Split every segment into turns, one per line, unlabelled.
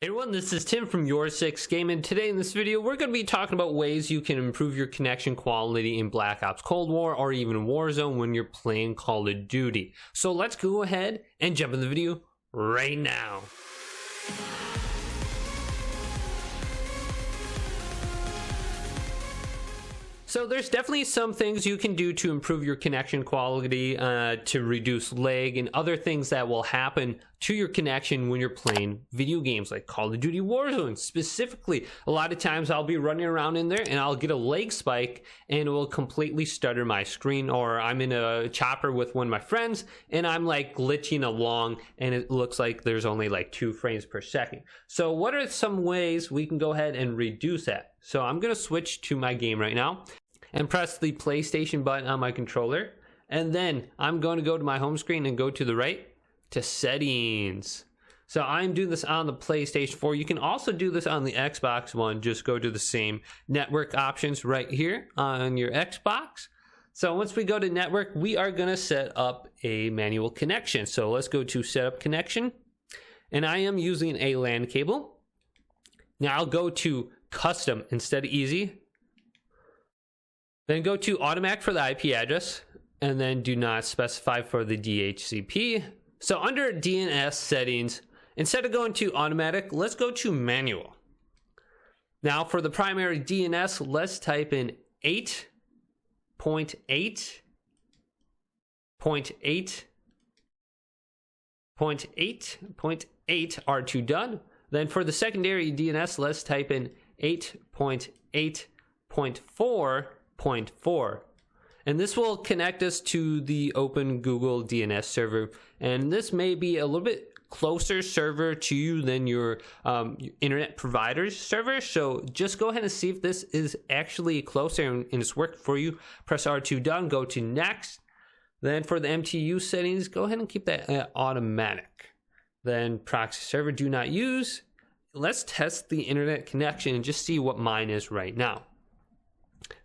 Hey everyone, this is Tim from YourSixGaming, and today in this video we're going to be talking about ways you can improve your connection quality in Black Ops Cold War or even Warzone when you're playing Call of Duty. So let's go ahead and jump in the video right now. So there's definitely some things you can do to improve your connection quality, to reduce lag and other things that will happen to your connection when you're playing video games like Call of Duty Warzone. Specifically, a lot of times I'll be running around in there and I'll get a lag spike and it will completely stutter my screen, or I'm in a chopper with one of my friends and I'm like glitching along and it looks like there's only like 2 frames per second. So what are some ways we can go ahead and reduce that? So I'm going to switch to my game right now and press the PlayStation button on my controller, and then I'm going to go to my home screen and go to the right to settings. So I'm doing this on the PlayStation 4. You can also do this on the Xbox One. Just go to the same network options right here on your Xbox. So once we go to network, we are going to set up a manual connection. So let's go to setup connection, and I am using a LAN cable. Now I'll go to custom instead of easy. Then go to automatic for the IP address, and then do not specify for the DHCP. So under DNS settings, instead of going to automatic, let's go to manual. Now for the primary DNS, let's type in 8.8.8.8.8 R2 done. Then for the secondary DNS, let's type in 8.8.4.4, and this will connect us to the open Google DNS server, and this may be a little bit closer server to you than your internet provider's server. So just go ahead and see if this is actually closer and it's worked for you. Press R2 done, go to next. Then for the MTU settings, go ahead and keep that at automatic. Then proxy server do not use. Let's test the internet connection and just see what mine is right now.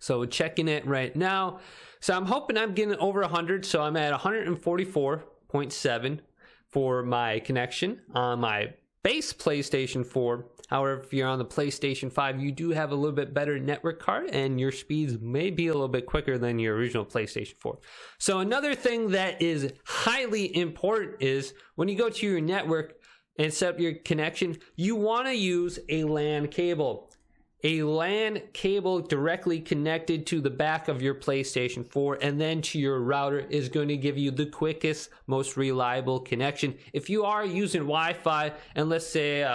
So checking it right now. So I'm hoping I'm getting over 100. So I'm at 144.7 for my connection on my base PlayStation 4. However, if you're on the PlayStation 5, you do have a little bit better network card and your speeds may be a little bit quicker than your original PlayStation 4. So another thing that is highly important is when you go to your network and set up your connection, you want to use a LAN cable. A LAN cable directly connected to the back of your PlayStation 4 and then to your router is going to give you the quickest, most reliable connection. If you are using Wi-Fi and let's say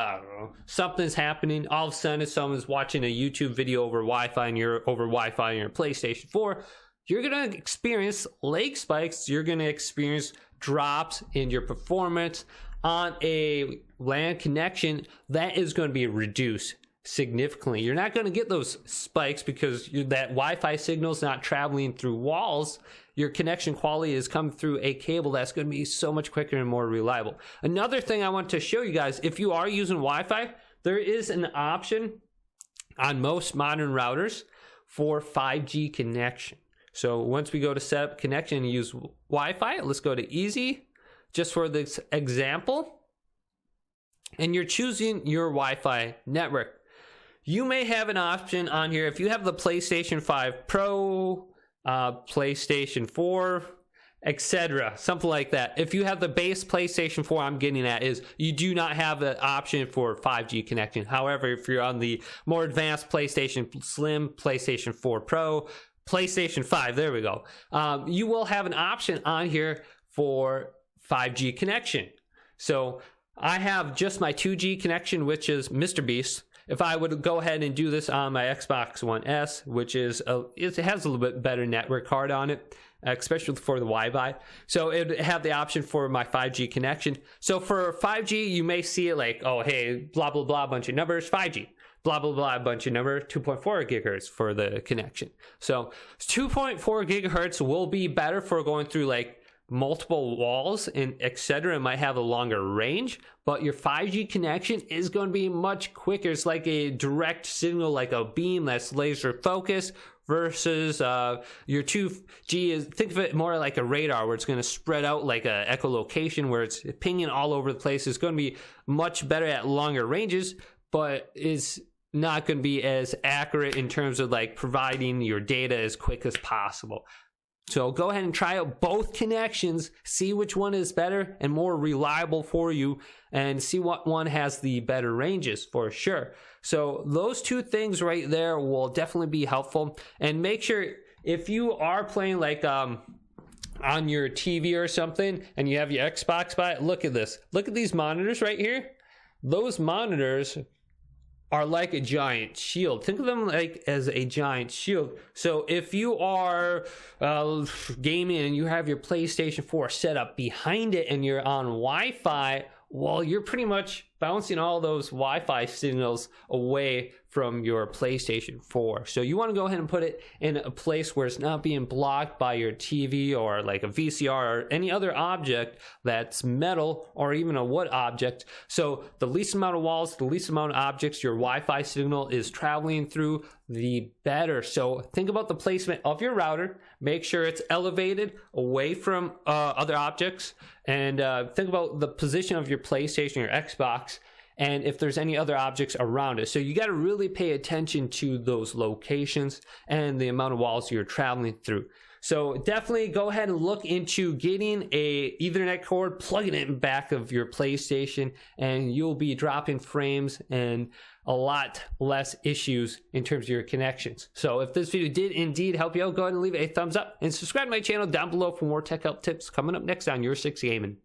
something's happening, all of a sudden someone's watching a YouTube video over Wi-Fi and you're over Wi-Fi on your PlayStation 4, you're going to experience lag spikes. You're going to experience drops in your performance. On a LAN connection, that is going to be reduced significantly. You're not going to get those spikes because that Wi-Fi signal is not traveling through walls. Your connection quality is coming through a cable that's going to be so much quicker and more reliable. Another thing I want to show you guys, if you are using Wi-Fi, there is an option on most modern routers for 5G connection. So once we go to set up connection and use Wi-Fi, let's go to easy just for this example, and you're choosing your Wi-Fi network. You may have an option on here if you have the PlayStation 5 Pro, PlayStation 4, etc., something like that. If you have the base PlayStation 4, I'm getting at is you do not have the option for 5G connection. However, if you're on the more advanced PlayStation Slim, PlayStation 4 Pro, PlayStation 5, there we go, you will have an option on here for 5G connection. So I have just my 2G connection, which is Mr. Beast. If I would go ahead and do this on my Xbox One S, which is it has a little bit better network card on it, especially for the Wi-Fi. So it would have the option for my 5G connection. So for 5G, you may see it like, oh, hey, blah, blah, blah, bunch of numbers, 5G. Blah, blah, blah, bunch of numbers, 2.4 gigahertz for the connection. So 2.4 gigahertz will be better for going through like multiple walls and etc. It might have a longer range, but your 5G connection is going to be much quicker. It's like a direct signal, like a beam that's laser focused versus your 2G is, think of it more like a radar, where it's going to spread out like a echolocation, where it's pinging all over the place. It's going to be much better at longer ranges, but is not going to be as accurate in terms of like providing your data as quick as possible. So go ahead and try out both connections, see which one is better and more reliable for you, and see what one has the better ranges for sure. So those two things right there will definitely be helpful. And make sure, if you are playing like on your TV or something and you have your Xbox by it, look at this. Look at these monitors right here. Those monitors are like a giant shield. Think of them like as a giant shield. So if you are gaming and you have your PlayStation 4 set up behind it and you're on Wi-Fi, well, you're pretty much bouncing all those Wi-Fi signals away from your PlayStation 4. So you want to go ahead and put it in a place where it's not being blocked by your TV or like a VCR or any other object that's metal or even a wood object. So the least amount of walls, the least amount of objects your Wi-Fi signal is traveling through, the better. So think about the placement of your router. Make sure it's elevated away from other objects, and think about the position of your PlayStation or Xbox, and if there's any other objects around it. So you got to really pay attention to those locations and the amount of walls you're traveling through. So definitely go ahead and look into getting a Ethernet cord, plugging it in back of your PlayStation, and you'll be dropping frames and a lot less issues in terms of your connections. So if this video did indeed help you out, go ahead and leave it a thumbs up and subscribe to my channel down below for more tech help tips coming up next on YourSixGaming.